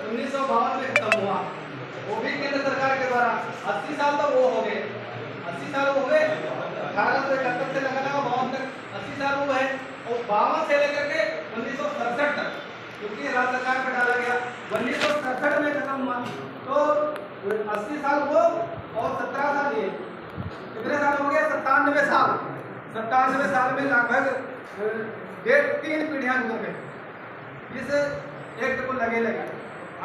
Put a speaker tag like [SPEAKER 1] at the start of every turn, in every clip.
[SPEAKER 1] 1952 में खत्म हुआ, वो भी केंद्र सरकार के द्वारा। 80 साल तो वो हो गए, 80 साल हो गए, 1871 से लगा 52 तक 80 साल वो है। और 52 से लेकर के 1967 तक, क्योंकि राज्य सरकार में डाला गया, 1967 में खत्म हुआ। तो 80 साल वो और 17 साल ये, कितने साल हो गए? 97 साल। 97 साल में लगभग 3 पीढ़ियां गुजर गई इस एक्ट को लगे।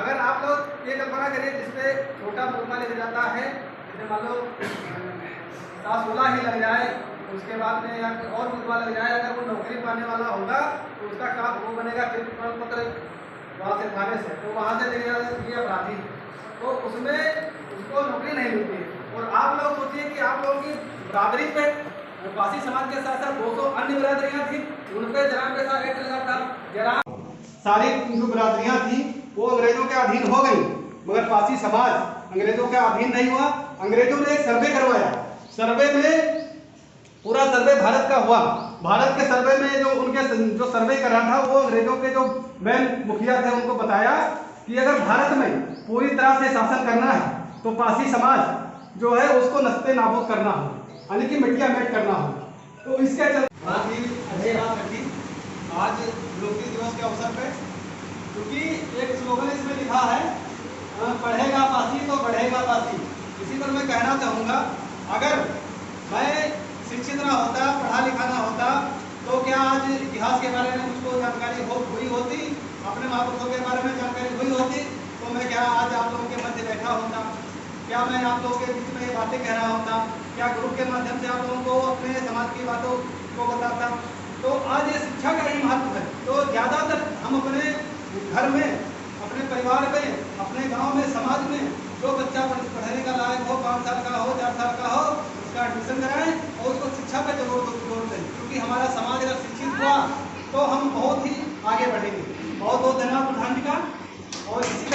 [SPEAKER 1] अगर आप लोग ये कल्पना करिए जिसपे छोटा मुकदमा लग जाता है, जैसे मान लो 16 ही लग जाए, उसके बाद में या और मुकदमा लग जाए, अगर वो नौकरी पाने वाला होगा तो उसका काम वो बनेगा फिर प्रमाण पत्र वहाँ से थाने से, तो वहाँ से लेने ये अपराधी, तो उसमें उसको नौकरी नहीं मिलती है। और आप लोग सोचिए कि आप लोगों की बराबरी पे पासी समाज के साथ साथ 200 अन्य बिरादरियाँ थी, उन पर जराम के साथ एक्ट लगा था। जराम सारी जो बिरादरियाँ थी वो अंग्रेजों के अधीन हो गई, मगर पासी समाज अंग्रेजों के अधीन नहीं हुआ। अंग्रेजों ने एक सर्वे करवाया, सर्वे में पूरा सर्वे भारत का हुआ। भारत के सर्वे में जो उनके जो सर्वे करा था वो अंग्रेजों के जो मेन मुखिया थे उनको बताया कि अगर भारत में पूरी तरह से शासन करना है तो पासी समाज जो है उसको नस्ते नाबूद करना हो, यानी कि मिट्टिया मेट करना हो। तो इसके चलते आज लोकतंत्र दिवस के अवसर पे, क्योंकि एक स्लोगन इसमें लिखा है, पढ़ेगा पासी तो बढ़ेगा पासी। इसी पर मैं कहना चाहूँगा, अगर मैं शिक्षित ना होता, पढ़ा लिखा ना होता, तो क्या आज इतिहास के बारे में मुझको जानकारी हुई होती, अपने महापुरुषों के बारे में जानकारी हुई होती, तो मैं क्या आज आप लोगों के मध्य बैठा होता, क्या मैं आप लोगों के बीच में ये बातें कह रहा होता, क्या ग्रुप के माध्यम से आप लोगों को अपने समाज की बातों को बताता। तो आज ये शिक्षा का ही महत्व है। तो ज़्यादातर हम अपने घर में, अपने परिवार में, अपने गांव में, समाज में जो बच्चा पढ़ने का लायक हो, 5 साल का हो, 4 साल का हो, उसका एडमिशन कराएं और उसको शिक्षा पर जोर दें, क्योंकि हमारा समाज अगर शिक्षित हुआ तो हम बहुत ही आगे बढ़ेंगे। बहुत बहुत धन्यवाद प्रधान जी का। और इसी